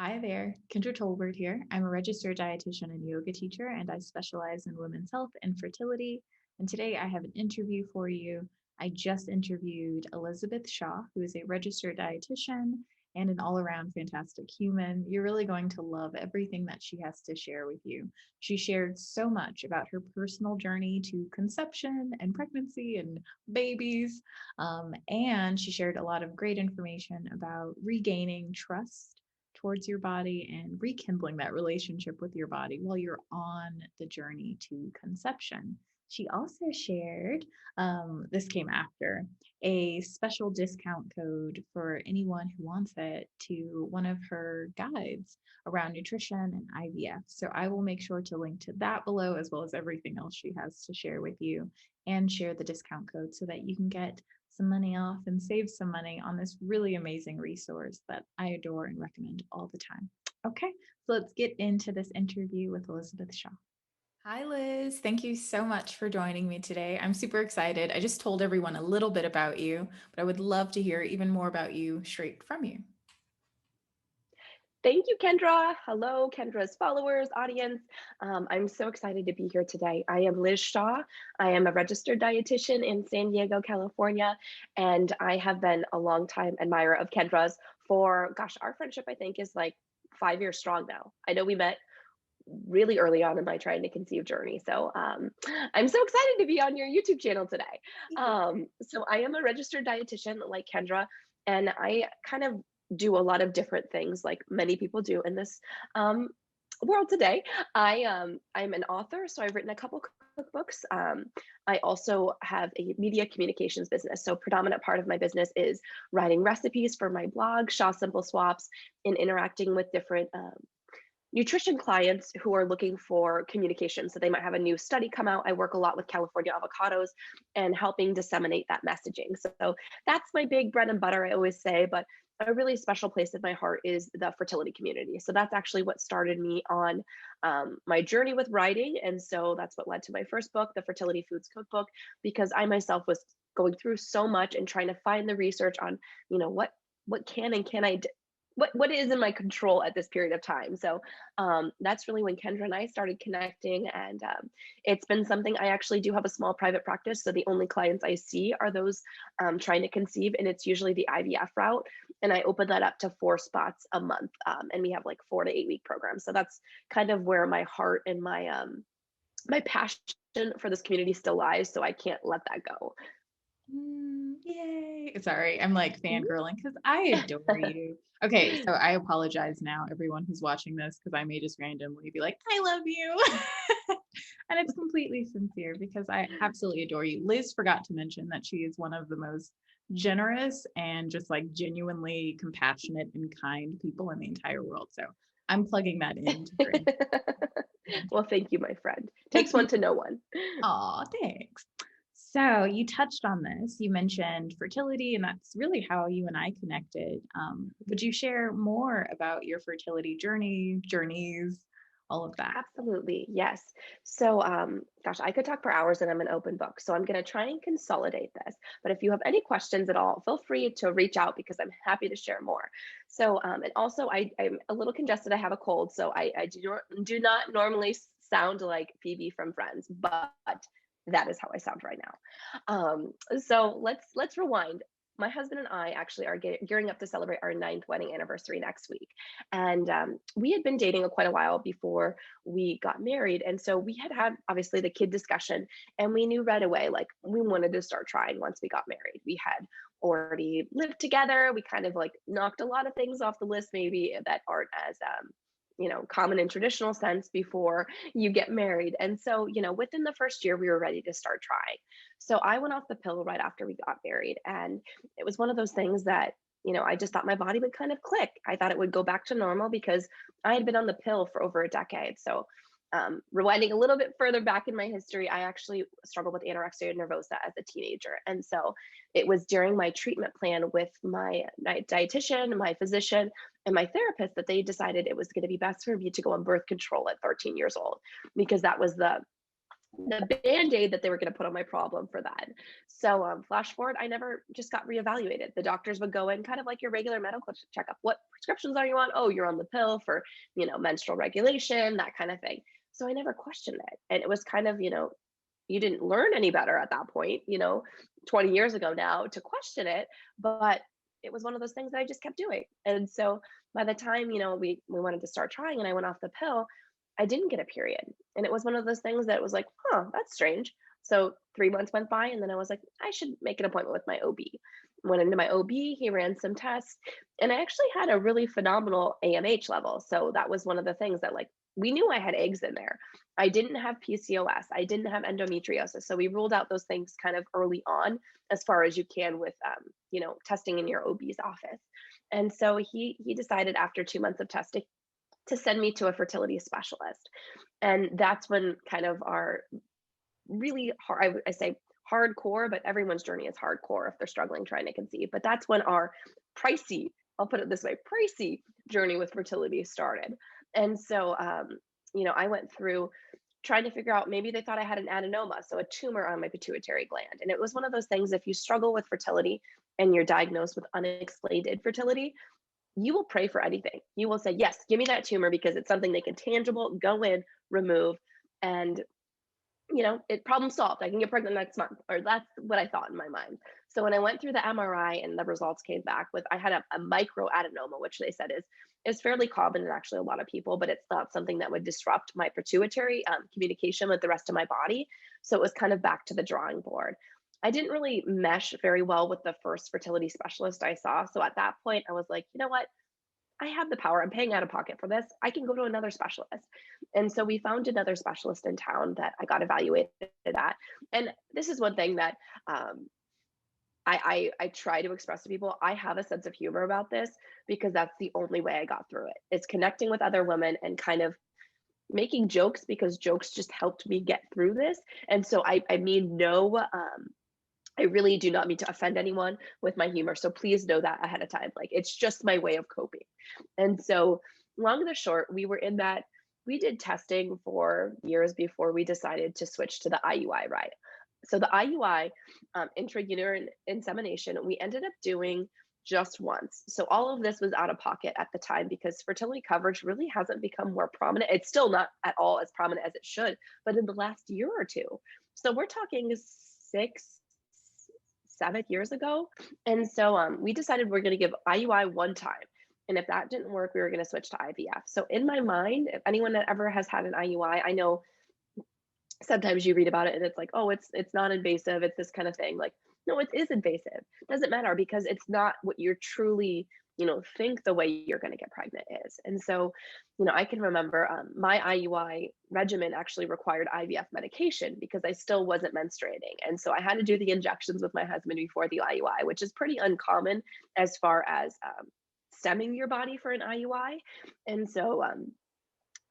Hi there, Kendra Tolbert here. I'm a registered dietitian and yoga teacher, and I specialize in women's health and fertility. And today I have an interview for you. I just interviewed Elizabeth Shaw, who is a registered dietitian and an all around fantastic human. You're really going to love everything that she has to share with you. She shared so much about her personal journey to conception and pregnancy and babies. And she shared a lot of great information about regaining trust towards your body and rekindling that relationship with your body while you're on the journey to conception. She also shared, this came after, a special discount code for anyone who wants it to one of her guides around nutrition and IVF. So I will make sure to link to that below, as well as everything else she has to share with you, and share the discount code so that you can get some money off and save some money on this really amazing resource that I adore and recommend all the time. Okay, so let's get into this interview with Elizabeth Shaw. Hi, Liz. Thank you so much for joining me today. I'm super excited. I just told everyone a little bit about you, but I would love to hear even more about you straight from you. Thank you, Kendra. Hello, Kendra's followers, audience. I'm so excited to be here today. I am Liz Shaw. I am a registered dietitian in San Diego, California, and I have been a longtime admirer of Kendra's for, gosh, our friendship, I think, is like 5 years strong now. I know we met really early on in my trying to conceive journey. So I'm so excited to be on your YouTube channel today. So I am a registered dietitian like Kendra, and I kind of do a lot of different things like many people do in this um, world today. I'm an author, so I've written a couple cookbooks. I also have a media communications business. So predominant part of my business is writing recipes for my blog, Shaw Simple Swaps, and interacting with different nutrition clients who are looking for communication. So they might have a new study come out. I work a lot with California avocados and helping disseminate that messaging. So that's my big bread and butter, I always say. But a really special place in my heart is the fertility community. So that's actually what started me on my journey with writing. And so that's what led to my first book, the Fertility Foods Cookbook, because I myself was going through so much and trying to find the research on, what can and can I what is in my control at this period of time. So that's really when Kendra and I started connecting, and it's been something. I actually do have a small private practice, so the only clients I see are those trying to conceive, and it's usually the IVF route. And I open that up to 4 spots a month, and we have like 4 to 8 week programs. So that's kind of where my heart and my passion for this community still lies. So I can't let that go. Yay. Sorry, I'm like fangirling because I adore you. Okay, so I apologize now, everyone who's watching this, because I may just randomly be like, I love you. And it's completely sincere because I absolutely adore you. Liz forgot to mention that she is one of the most generous and just like genuinely compassionate and kind people in the entire world. So I'm plugging that into her. Well, thank you, my friend. Takes one to know one. Aw, thanks. So you touched on this. You mentioned fertility, and that's really how you and I connected. Would you share more about your fertility journeys, all of that? Absolutely, yes. So, gosh, I could talk for hours and I'm an open book. So I'm going to try and consolidate this. But if you have any questions at all, feel free to reach out because I'm happy to share more. So, and also, I'm a little congested. I have a cold, so I do not normally sound like Phoebe from Friends, but that is how I sound right now. So let's rewind. My husband and I actually are gearing up to celebrate our 9th wedding anniversary next week. And we had been dating quite a while before we got married. And so we had obviously the kid discussion, and we knew right away, like we wanted to start trying once we got married. We had already lived together. We kind of like knocked a lot of things off the list, maybe that aren't as, common in traditional sense before you get married. And so, within the first year, we were ready to start trying. So I went off the pill right after we got married. And it was one of those things that, I just thought my body would kind of click. I thought it would go back to normal because I had been on the pill for over a decade. So, rewinding a little bit further back in my history, I actually struggled with anorexia nervosa as a teenager. And so it was during my treatment plan with my dietitian, my physician, and my therapist that they decided it was going to be best for me to go on birth control at 13 years old, because that was the the band-aid that they were going to put on my problem for that. So flash forward, I never just got reevaluated. The doctors would go in kind of like your regular medical checkup. What prescriptions are you on? Oh, you're on the pill for, menstrual regulation, that kind of thing. So I never questioned it. And it was kind of, you didn't learn any better at that point, 20 years ago now to question it, but it was one of those things that I just kept doing. And so by the time, we wanted to start trying and I went off the pill, I didn't get a period. And it was one of those things that was like, huh, that's strange. So 3 months went by and then I was like, I should make an appointment with my OB. Went into my OB, he ran some tests, and I actually had a really phenomenal AMH level. So that was one of the things that, like, we knew I had eggs in there. I didn't have PCOS. I didn't have endometriosis. So we ruled out those things kind of early on, as far as you can with, testing in your OB's office. And so he decided after 2 months of testing to send me to a fertility specialist. And that's when kind of our really hard, I say hardcore, but everyone's journey is hardcore if they're struggling trying to conceive. But that's when our pricey, I'll put it this way, pricey journey with fertility started. And so, I went through trying to figure out, maybe they thought I had an adenoma, so a tumor on my pituitary gland. And it was one of those things, if you struggle with fertility and you're diagnosed with unexplained infertility, you will pray for anything. You will say, yes, give me that tumor because it's something they can tangible, go in, remove, and it problem solved. I can get pregnant next month, or that's what I thought in my mind. So when I went through the MRI and the results came back with, I had a micro adenoma, which they said is fairly common in actually a lot of people, but it's not something that would disrupt my pituitary communication with the rest of my body. So it was kind of back to the drawing board. I didn't really mesh very well with the first fertility specialist I saw. So at that point, I was like, you know what? I have the power. I'm paying out of pocket for this. I can go to another specialist. And so we found another specialist in town that I got evaluated at. And this is one thing that I try to express to people. I have a sense of humor about this because that's the only way I got through it. It's connecting with other women and kind of making jokes, because jokes just helped me get through this. And so I mean no I really do not mean to offend anyone with my humor. So please know that ahead of time. Like, it's just my way of coping. And so, long and the short, we did testing for years before we decided to switch to the IUI, right? So, the IUI, intrauterine insemination, we ended up doing just once. So, all of this was out of pocket at the time because fertility coverage really hasn't become more prominent. It's still not at all as prominent as it should, but in the last year or two. So, we're talking 6, 7 years ago. And so we decided we're going to give IUI one time. And if that didn't work, we were going to switch to IVF. So in my mind, if anyone that ever has had an IUI, I know sometimes you read about it and it's like, oh, it's not invasive. It's this kind of thing. Like, no, it is invasive. It doesn't matter because it's not what you're truly, think the way you're going to get pregnant is. And so, I can remember my IUI regimen actually required IVF medication because I still wasn't menstruating. And so I had to do the injections with my husband before the IUI, which is pretty uncommon as far as stemming your body for an IUI. And so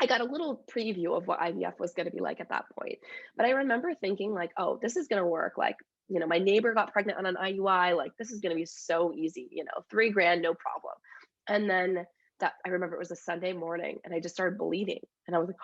I got a little preview of what IVF was going to be like at that point. But I remember thinking, like, oh, this is going to work. Like, my neighbor got pregnant on an IUI. Like, this is going to be so easy, $3,000, no problem. And then I remember it was a Sunday morning and I just started bleeding. And I was like,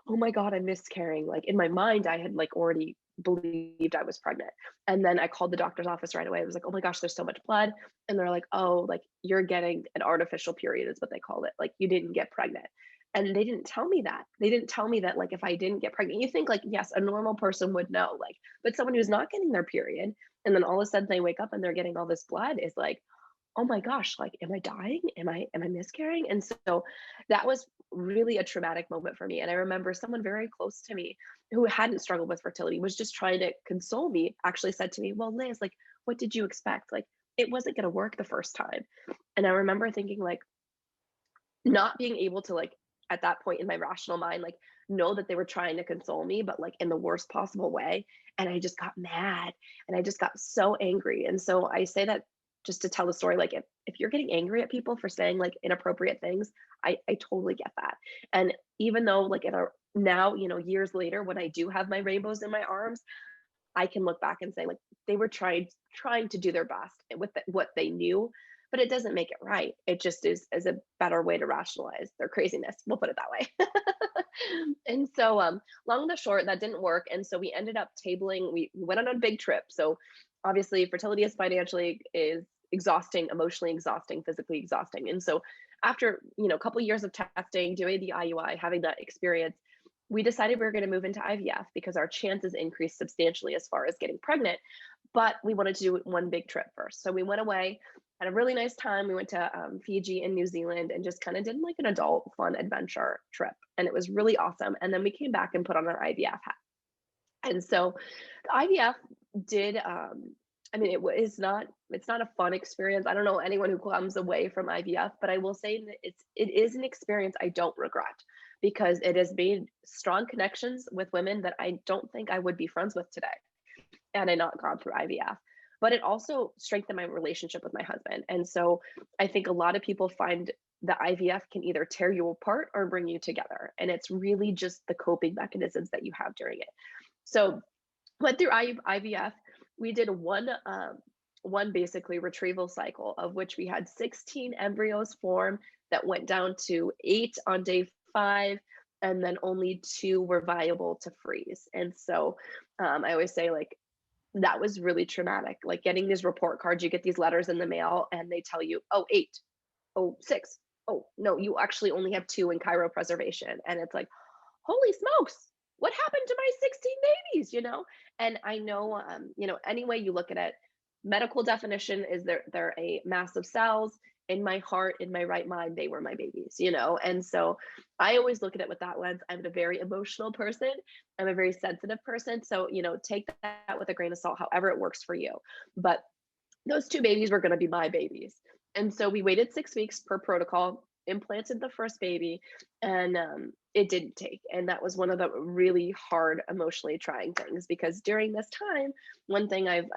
oh my God, I'm miscarrying. Like, in my mind, I had like already believed I was pregnant. And then I called the doctor's office right away. I was like, oh my gosh, there's so much blood. And they're like, oh, like, you're getting an artificial period is what they called it. Like, you didn't get pregnant. And they didn't tell me that. They didn't tell me that, like, if I didn't get pregnant, you think, like, yes, a normal person would know, like, but someone who's not getting their period, and then all of a sudden they wake up and they're getting all this blood is like, oh my gosh, like, am I dying? Am I miscarrying? And so that was really a traumatic moment for me. And I remember someone very close to me who hadn't struggled with fertility, was just trying to console me, actually said to me, well, Liz, like, what did you expect? Like, it wasn't going to work the first time. And I remember thinking, like, not being able to, like, at that point in my rational mind, like, know that they were trying to console me, but like in the worst possible way. And I just got mad and I just got so angry. And so I say that just to tell the story, like, if you're getting angry at people for saying like inappropriate things, I totally get that. And even though, like, now, years later, when I do have my rainbows in my arms, I can look back and say, like, they were trying to do their best with what they knew. but it doesn't make it right. It just is a better way to rationalize their craziness. We'll put it that way. And so, long and short, that didn't work. And so we ended up tabling. We went on a big trip. So obviously, fertility is exhausting, emotionally exhausting, physically exhausting. And so after a couple years of testing, doing the IUI, having that experience, we decided we were going to move into IVF because our chances increased substantially as far as getting pregnant. But we wanted to do one big trip first. So we went away, had a really nice time. We went to Fiji and New Zealand and just kind of did like an adult fun adventure trip. And it was really awesome. And then we came back and put on our IVF hat. And so the IVF did, I mean, it's not a fun experience. I don't know anyone who comes away from IVF, but I will say that it is an experience I don't regret because it has made strong connections with women that I don't think I would be friends with today had I not gone through IVF. But it also strengthened my relationship with my husband. And so I think a lot of people find the IVF can either tear you apart or bring you together. And it's really just the coping mechanisms that you have during it. So went through IVF. We did one basically retrieval cycle of which we had 16 embryos form that went down to 8 on day 5, and then only 2 were viable to freeze. And so I always say like that was really traumatic. Like getting these report cards, you get these letters in the mail and they tell you, oh, 8, oh, 6, oh no, you actually only have 2 in cryopreservation. And it's like, holy smokes, what happened to my 16 babies? And I know, any way you look at it, medical definition is they're a mass of cells. In my heart, in my right mind, they were my babies. And so I always look at it with that lens. I'm a very emotional person. I'm a very sensitive person. So, take that with a grain of salt, however it works for you. But those 2 babies were going to be my babies. And so we waited 6 weeks per protocol, implanted the first baby, and it didn't take. And that was one of the really hard, emotionally trying things because during this time, one thing I've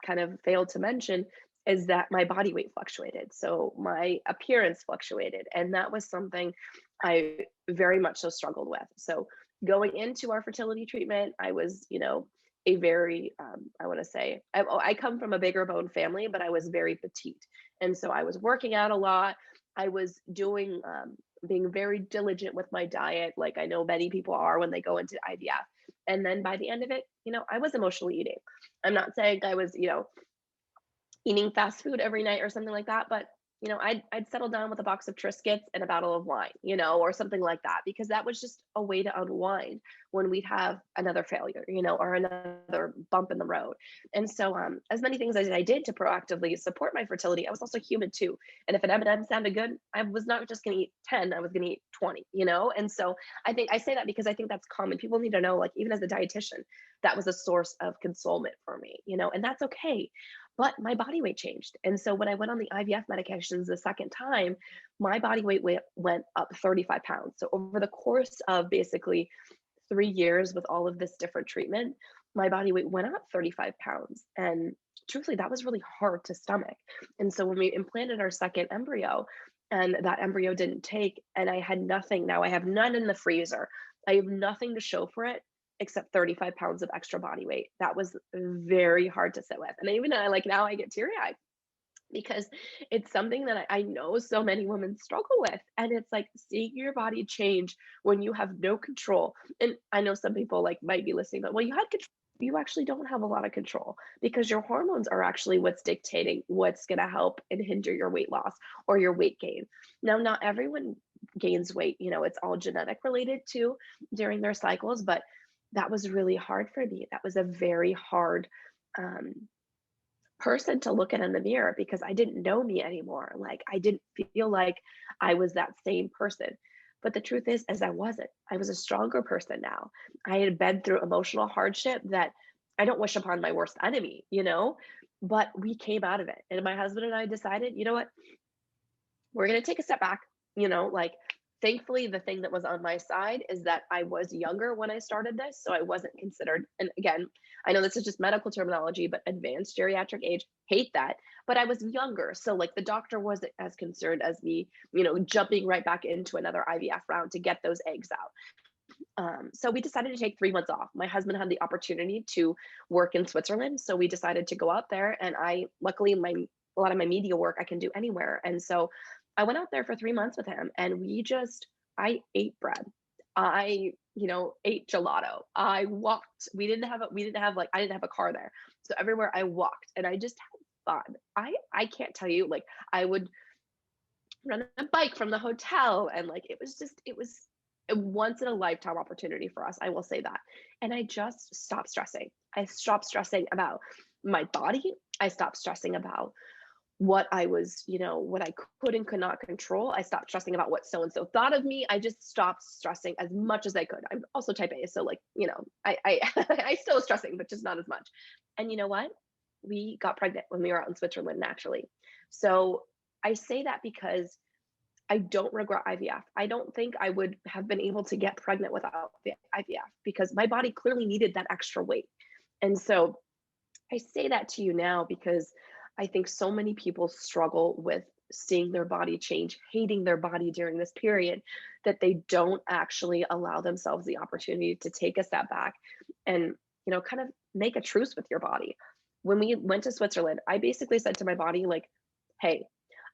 kind of failed to mention is that my body weight fluctuated. So my appearance fluctuated. And that was something I very much so struggled with. So going into our fertility treatment, I was, a very, I want to say, I come from a bigger bone family, but I was very petite. And so I was working out a lot. I was doing, being very diligent with my diet, like I know many people are when they go into IVF. And then by the end of it, I was emotionally eating. I'm not saying I was, eating fast food every night or something like that, but I'd settle down with a box of Triscuits and a bottle of wine, or something like that, because that was just a way to unwind when we'd have another failure, or another bump in the road. And so, as many things as I did to proactively support my fertility, I was also human too. And if an M&M sounded good, I was not just going to eat 10, I was going to eat 20, And so I say that because I think that's common. People need to know, like, even as a dietitian, that was a source of consolement for me, and that's okay. But my body weight changed. And so when I went on the IVF medications the second time, my body weight went up 35 pounds. So over the course of basically 3 years with all of this different treatment, my body weight went up 35 pounds. And truthfully, that was really hard to stomach. And so when we implanted our second embryo and that embryo didn't take, and I had nothing, now I have none in the freezer, I have nothing to show for it except 35 pounds of extra body weight. That was very hard to sit with. And even now I get teary eyed because it's something that I know so many women struggle with. And it's like seeing your body change when you have no control. And I know some people might be listening, but well, you had control. You actually don't have a lot of control because your hormones are actually what's dictating what's going to help and hinder your weight loss or your weight gain. Now, not everyone gains weight, it's all genetic related too during their cycles, but that was really hard for me. That was a very hard person to look at in the mirror because I didn't know me anymore. Like I didn't feel like I was that same person. But the truth is I wasn't. I was a stronger person now. I had been through emotional hardship that I don't wish upon my worst enemy, but we came out of it. And my husband and I decided, you know what? We're going to take a step back, thankfully, the thing that was on my side is that I was younger when I started this. So I wasn't considered, and again, I know this is just medical terminology, but advanced geriatric age, hate that. But I was younger. So the doctor wasn't as concerned as me, jumping right back into another IVF round to get those eggs out. So we decided to take 3 months off. My husband had the opportunity to work in Switzerland. So we decided to go out there. And luckily, my a lot of my media work I can do anywhere. And so I went out there for 3 months with him, and I ate bread. I, ate gelato. I walked. We didn't have like, I didn't have a car there. So everywhere I walked, and I just had fun. I can't tell you, like, I would run a bike from the hotel, and like, it was a once in a lifetime opportunity for us. I will say that. And I just stopped stressing. I stopped stressing about my body. I stopped stressing about what I was, what I could and could not control. I stopped stressing about what so and so thought of me. I just stopped stressing as much as I could. I'm also type A, so like, I I still was stressing, but just not as much. And you know what? We got pregnant when we were out in Switzerland naturally. So I say that because I don't regret IVF. I don't think I would have been able to get pregnant without the IVF because my body clearly needed that extra weight. And so I say that to you now because I think so many people struggle with seeing their body change, hating their body during this period, that they don't actually allow themselves the opportunity to take a step back and, kind of make a truce with your body. When we went to Switzerland, I basically said to my body, like, hey,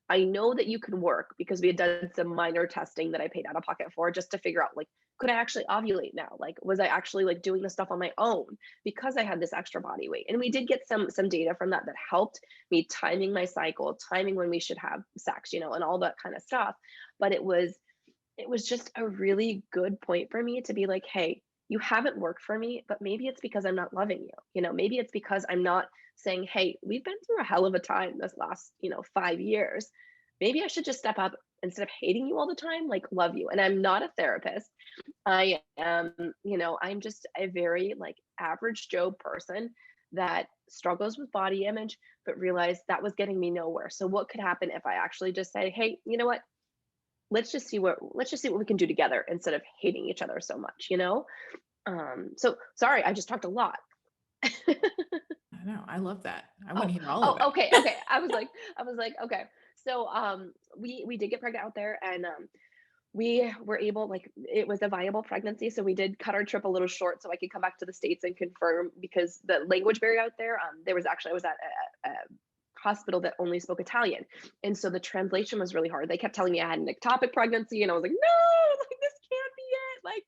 I know that you can work because we had done some minor testing that I paid out of pocket for just to figure out, like, could I actually ovulate now? Like, was I actually like doing the stuff on my own because I had this extra body weight? And we did get some data from that helped me timing my cycle, timing when we should have sex, and all that kind of stuff. But it was just a really good point for me to be like, hey, you haven't worked for me, but maybe it's because I'm not loving you. Maybe it's because I'm not saying, hey, we've been through a hell of a time this last, 5 years. Maybe I should just step up instead of hating you all the time, like love you. And I'm not a therapist. I am, I'm just a very like average Joe person that struggles with body image, but realized that was getting me nowhere. So what could happen if I actually just say, hey, you know what? Let's just see what we can do together instead of hating each other so much. So sorry, I just talked a lot. I know. I love that. I want to hear all of Oh, it. okay. I was like, okay. So we did get pregnant out there, and we were able, like, it was a viable pregnancy, so we did cut our trip a little short so I could come back to the States and confirm, because the language barrier out there, I was at a hospital that only spoke Italian. And so the translation was really hard. They kept telling me I had an ectopic pregnancy, and I was like, no, like, this can't be it. Like,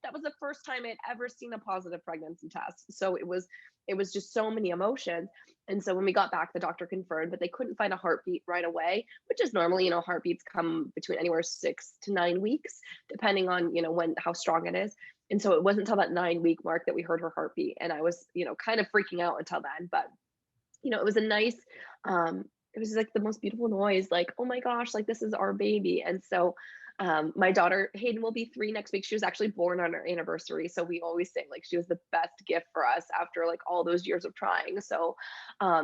that was the first time I'd ever seen a positive pregnancy test. So it was just so many emotions. And so when we got back, the doctor confirmed, but they couldn't find a heartbeat right away, which is normally, heartbeats come between anywhere 6 to 9 weeks, depending on, how strong it is. And so it wasn't until that 9-week mark that we heard her heartbeat. And I was, kind of freaking out until then. But it was a nice, it was like the most beautiful noise, like, oh my gosh, like, this is our baby. And so my daughter Hayden will be 3 next week. She was actually born on our anniversary, so we always say like she was the best gift for us after like all those years of trying. So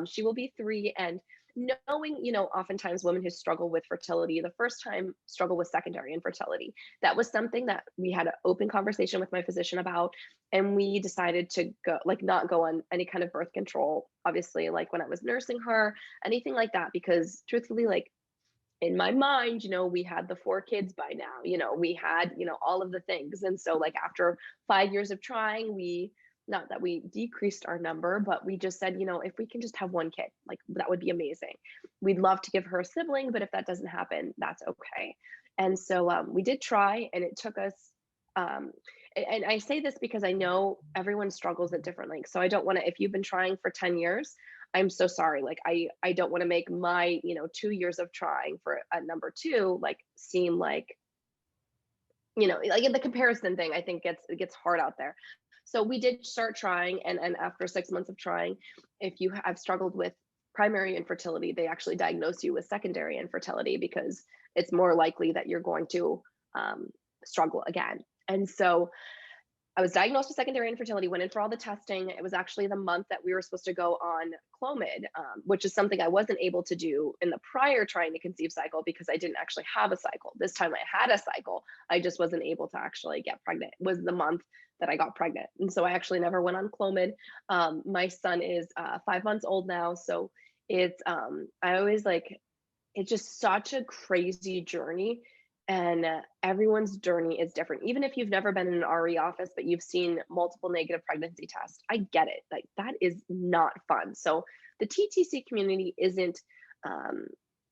she will be 3. And knowing, oftentimes women who struggle with fertility, the first time struggle with secondary infertility. That was something that we had an open conversation with my physician about, and we decided to go, like, not go on any kind of birth control, obviously, like when I was nursing her, anything like that, because truthfully, like, in my mind, we had the 4 kids by now, we had, all of the things. And so, like, after 5 years of trying, not that we decreased our number, but we just said, if we can just have 1 kid, like, that would be amazing. We'd love to give her a sibling, but if that doesn't happen, that's okay. And so we did try, and it took us, and I say this because I know everyone struggles at different lengths. So I don't want to, if you've been trying for 10 years, I'm so sorry. Like, I don't want to make my, 2 years of trying for a number 2, like, seem like, like, in the comparison thing, I think it gets hard out there. So we did start trying, and after 6 months of trying, if you have struggled with primary infertility, they actually diagnose you with secondary infertility because it's more likely that you're going to struggle again. And so I was diagnosed with secondary infertility, went in for all the testing. It was actually the month that we were supposed to go on Clomid, which is something I wasn't able to do in the prior trying to conceive cycle because I didn't actually have a cycle. This time I had a cycle. I just wasn't able to actually get pregnant. It was the month that I got pregnant. And so I actually never went on Clomid. My son is 5 months old now. So it's, I always like, it's just such a crazy journey, and everyone's journey is different. Even if you've never been in an RE office, but you've seen multiple negative pregnancy tests, I get it. Like, that is not fun. So the TTC community isn't um,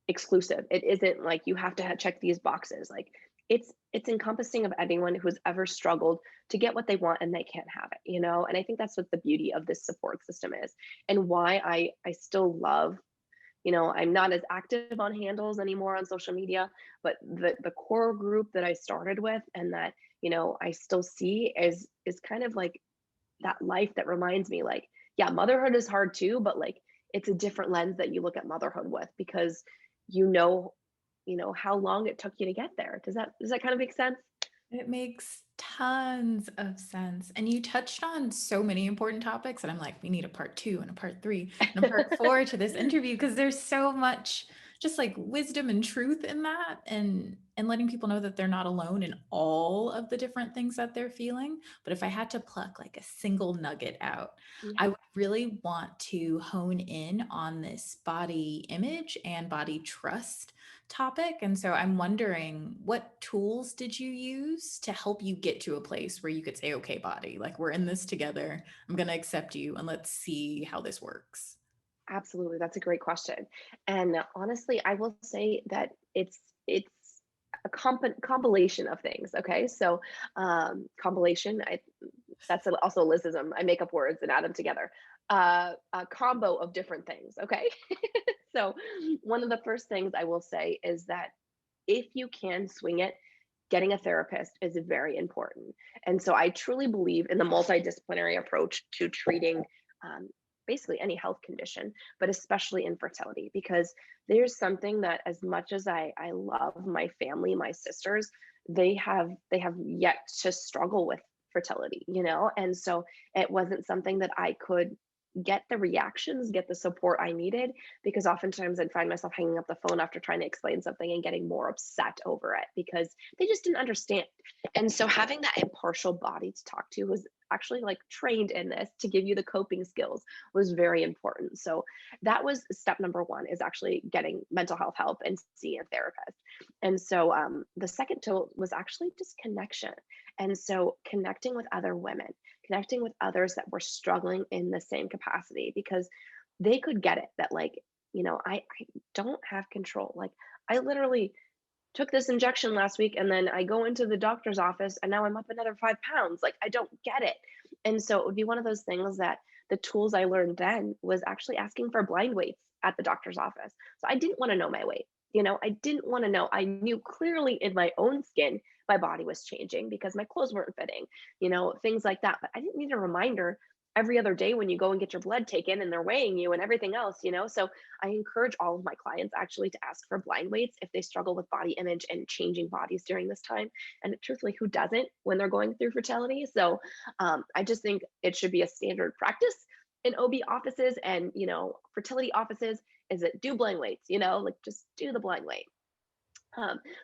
exclusive. It isn't like you have to check these boxes. Like it's encompassing of anyone who's ever struggled to get what they want and they can't have it. And I think that's what the beauty of this support system is, and why I still love. I'm not as active on handles anymore on social media, but the core group that I started with and that I still see is kind of like that life that reminds me, like, yeah, motherhood is hard too, but like it's a different lens that you look at motherhood with, because you know how long it took you to get there. Does that kind of make sense? It makes tons of sense. And you touched on so many important topics. And I'm like, we need a part two and a part three and a part four to this interview because there's so much just like wisdom and truth in that, and letting people know that they're not alone in all of the different things that they're feeling. But if I had to pluck like a single nugget out, Yeah, I would really want to hone in on this body image and body trust topic. And so I'm wondering, what tools did you use to help you get to a place where you could say, okay, body, like we're in this together. I'm going to accept you and let's see how this works. absolutely. That's a great question. And honestly, I will say that it's a compilation of things. Okay, so compilation. That's also a Lizism. I make up words and add them together. A combo of different things. Okay, so one of the first things I will say is that if you can swing it, getting a therapist is very important. And so I truly believe in the multidisciplinary approach to treating um, basically any health condition, but especially infertility, because there's something that, as much as I love my family, my sisters, they have yet to struggle with fertility. And so it wasn't something that I could get the reactions, get the support I needed, because oftentimes I'd find myself hanging up the phone after trying to explain something and getting more upset over it because they just didn't understand. And so having that impartial body to talk to, who's actually like trained in this to give you the coping skills, was very important. So that was step number one, is actually getting mental health help and seeing a therapist. And so the second tool was actually just connection. And so connecting with other women, connecting with others that were struggling in the same capacity, because they could get it that, like, I don't have control. Like, I literally took this injection last week and then I go into the doctor's office and now I'm up another 5 pounds. Like, I don't get it. And so it would be one of those things that the tools I learned then was actually asking for blind weights at the doctor's office. So I didn't want to know my weight. I didn't want to know. I knew clearly in my own skin my body was changing because my clothes weren't fitting, things like that. But I didn't need a reminder every other day when you go and get your blood taken and they're weighing you and everything else. So I encourage all of my clients actually to ask for blind weights if they struggle with body image and changing bodies during this time. And truthfully, who doesn't when they're going through fertility? So I just think it should be a standard practice in OB offices and fertility offices, is that do blind weights, like just do the blind weight.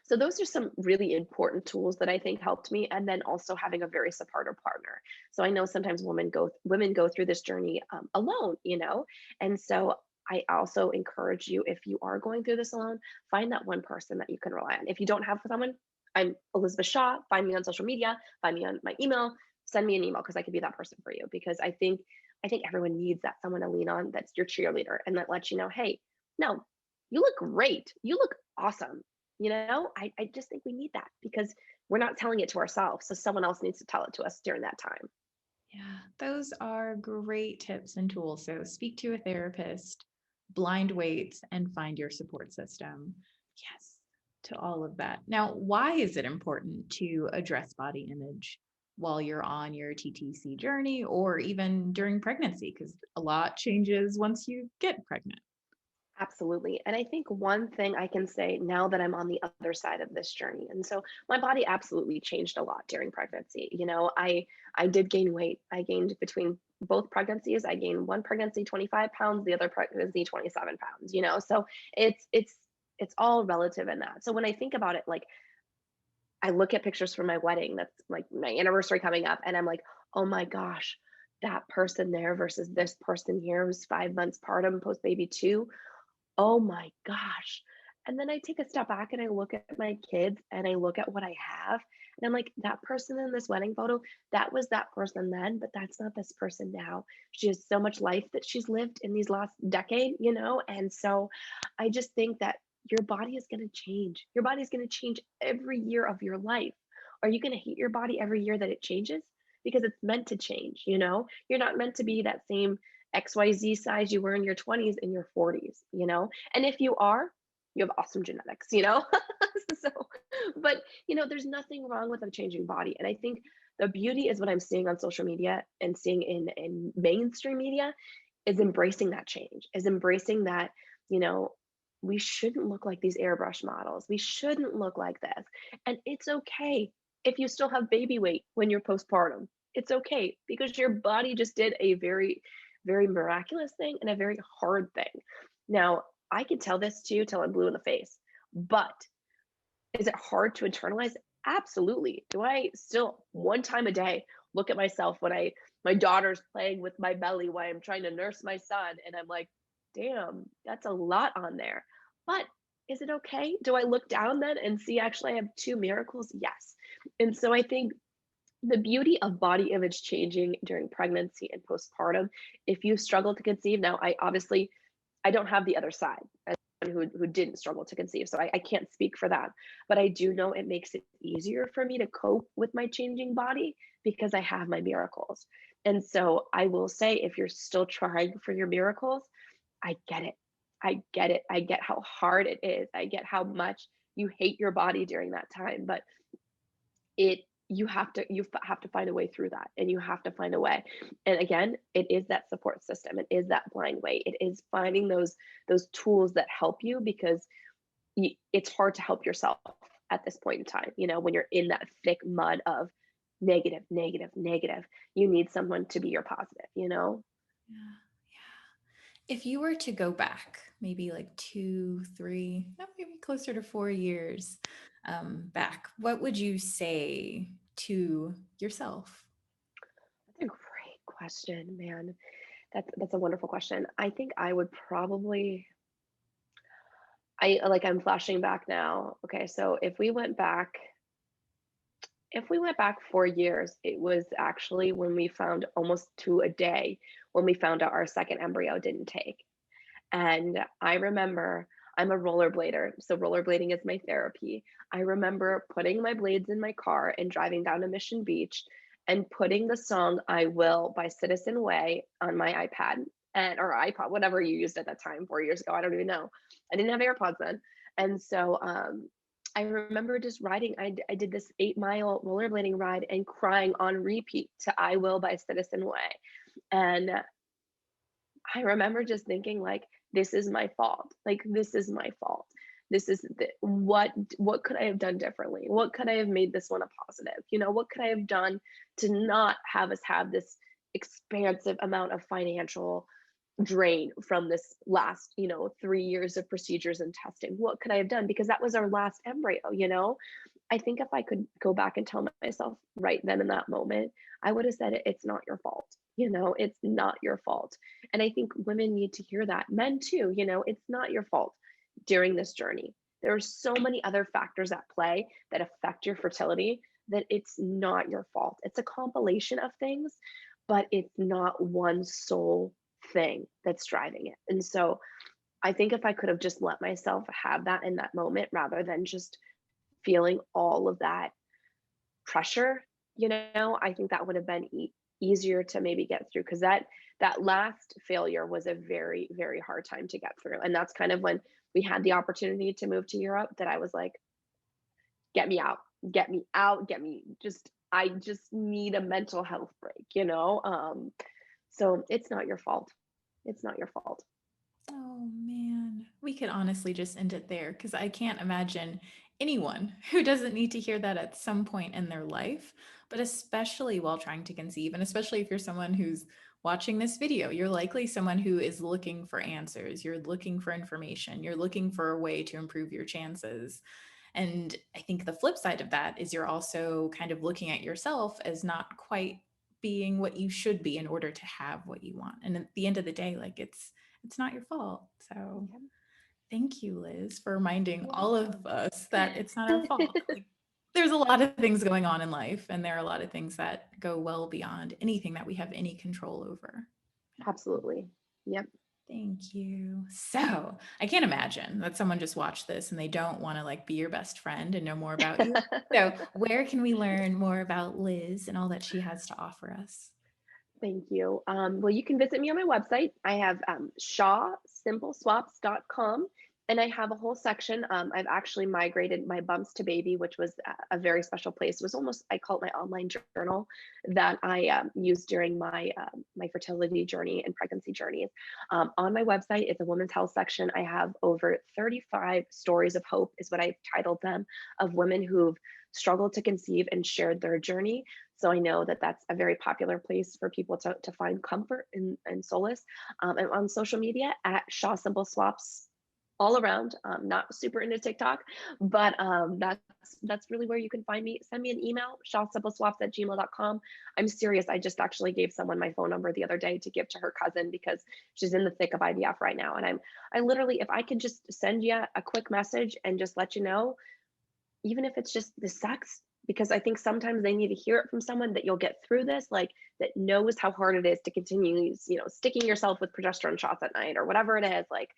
So those are some really important tools that I think helped me, and then also having a very supportive partner. So I know sometimes women go through this journey alone, and so I also encourage you, if you are going through this alone, find that one person that you can rely on. If you don't have someone, I'm Elizabeth Shaw. Find me on social media. Find me on my email. Send me an email because I could be that person for you. Because I think everyone needs that someone to lean on, that's your cheerleader and that lets you know, hey, no, you look great. You look awesome. I just think we need that because we're not telling it to ourselves. So someone else needs to tell it to us during that time. Yeah, those are great tips and tools. So speak to a therapist, blind weights, and find your support system. Yes, to all of that. Now, why is it important to address body image while you're on your TTC journey or even during pregnancy? Because a lot changes once you get pregnant. Absolutely. And I think one thing I can say now that I'm on the other side of this journey, and so my body absolutely changed a lot during pregnancy. I did gain weight. I gained between both pregnancies. I gained one pregnancy 25 pounds, the other pregnancy 27 pounds. So it's all relative in that. So when I think about it, like, I look at pictures from my wedding, that's like my anniversary coming up, and I'm like, oh my gosh, that person there versus this person here who's 5 months postpartum, post baby two. Oh my gosh. And then I take a step back and I look at my kids and I look at what I have. And I'm like, that person in this wedding photo, that was that person then, but that's not this person now. She has so much life that she's lived in these last decade, you know? And so I just think that your body is going to change. Your body is going to change every year of your life. Are you going to hate your body every year that it changes? Because it's meant to change, you know? You're not meant to be that same XYZ size you were in your 20s and your 40s, you know? And if you are, you have awesome genetics, you know? So, but there's nothing wrong with a changing body. And I think the beauty is what I'm seeing on social media and seeing in mainstream media is embracing that change, is embracing that, you know, we shouldn't look like these airbrush models. We shouldn't look like this. And it's okay if you still have baby weight when you're postpartum. It's okay because your body just did a very, very miraculous thing and a very hard thing. Now, I can tell this to you till I'm blue in the face, but is it hard to internalize? Absolutely. Do I still one time a day look at myself when my daughter's playing with my belly while I'm trying to nurse my son and I'm like, damn, that's a lot on there. But is it okay? Do I look down then and see actually I have two miracles? Yes. And so I think the beauty of body image changing during pregnancy and postpartum, if you struggle to conceive, now I don't have the other side as someone who didn't struggle to conceive, so I can't speak for that. But I do know it makes it easier for me to cope with my changing body because I have my miracles. And so I will say, if you're still trying for your miracles, I get it. I get it. I get how hard it is. I get how much you hate your body during that time, but it you have to find a way through that, and you have to find a way. And again, it is that support system, it is that blind way, it is finding those tools that help you, because it's hard to help yourself at this point in time, when you're in that thick mud of negative, negative, negative. You need someone to be your positive. Yeah. If you were to go back, maybe like 2, 3, maybe closer to 4 years back, what would you say to yourself? That's a great question, man. That's a wonderful question. I think I would probably I'm flashing back now. Okay, so if we went back 4 years, it was actually when we found, almost to a day, when we found out our second embryo didn't take. And I remember, I'm a rollerblader, so rollerblading is my therapy. I remember putting my blades in my car and driving down to Mission Beach and putting the song I Will by Citizen Way on my iPad or iPod, whatever you used at that time, 4 years ago. I don't even know. I didn't have AirPods then. And so I remember just riding. I did this 8-mile rollerblading ride and crying on repeat to I Will by Citizen Way. And I remember just thinking, like, this is my fault. Like, this is my fault. This is what could I have done differently? What could I have made this one a positive? What could I have done to not have us have this expansive amount of financial drain from this last 3 years of procedures and testing? What could I have done? Because that was our last embryo. I think if I could go back and tell myself right then in that moment, I would have said, it's not your fault. It's not your fault. And I think women need to hear that. Men too, it's not your fault during this journey. There are so many other factors at play that affect your fertility, that it's not your fault. It's a compilation of things, but it's not one sole thing that's driving it. And so I think if I could have just let myself have that in that moment, rather than just feeling all of that pressure, I think that would have been easier to maybe get through, because that last failure was a very, very hard time to get through. And that's kind of when we had the opportunity to move to Europe, that I was like, get me out, get me out, I just need a mental health break. So it's not your fault. It's not your fault. Oh man, we could honestly just end it there, because I can't imagine anyone who doesn't need to hear that at some point in their life, but especially while trying to conceive. And especially if you're someone who's watching this video, you're likely someone who is looking for answers, you're looking for information, you're looking for a way to improve your chances. And I think the flip side of that is you're also kind of looking at yourself as not quite being what you should be in order to have what you want. And at the end of the day, like it's not your fault. So Thank you, Liz, for reminding You're all of welcome. us that it's not our fault. Like, there's a lot of things going on in life, and there are a lot of things that go well beyond anything that we have any control over. Absolutely. Yep. Thank you. So I can't imagine that someone just watched this and they don't want to like be your best friend and know more about you. So where can we learn more about Liz and all that she has to offer us? Thank you. Well, you can visit me on my website. I have shawsimpleswaps.com, and I have a whole section. I've actually migrated my bumps to baby, which was a very special place. It was almost, I call it my online journal that I used during my fertility journey and pregnancy journeys. On my website, it's a women's health section. I have over 35 stories of hope, is what I've titled them, of women who've struggled to conceive and shared their journey. So I know that that's a very popular place for people to find comfort and solace. And on social media at Shaw Simple Swaps all around. Not super into TikTok, but that's really where you can find me. Send me an email, shawsimpleswaps@gmail.com. I'm serious. I just actually gave someone my phone number the other day to give to her cousin because she's in the thick of IVF right now. And I literally, if I could just send you a quick message and just let you know, even if it's just the sex, because I think sometimes they need to hear it from someone that you'll get through this, like that knows how hard it is to continue, sticking yourself with progesterone shots at night or whatever it is. Like,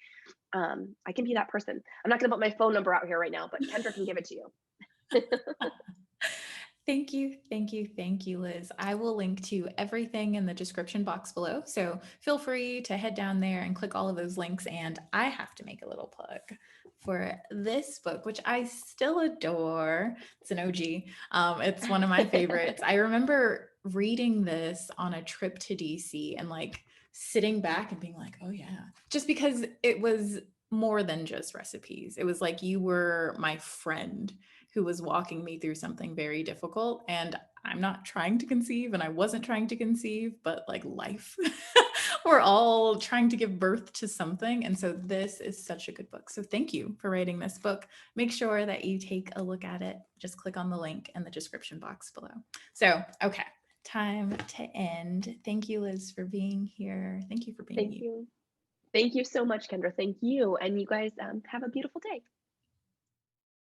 I can be that person. I'm not going to put my phone number out here right now, but Kendra can give it to you. Thank you, thank you, thank you, Liz. I will link to everything in the description box below. So feel free to head down there and click all of those links. And I have to make a little plug for this book, which I still adore. It's an OG. It's one of my favorites. I remember reading this on a trip to DC and like sitting back and being like, oh, yeah, just because it was more than just recipes. It was like you were my friend who was walking me through something very difficult. And I'm not trying to conceive, and I wasn't trying to conceive, but like life, we're all trying to give birth to something. And so this is such a good book. So thank you for writing this book. Make sure that you take a look at it. Just click on the link in the description box below. So, okay, time to end. Thank you, Liz, for being here. Thank you for being Thank you. you. Thank you so much, Kendra. Thank you. And you guys have a beautiful day.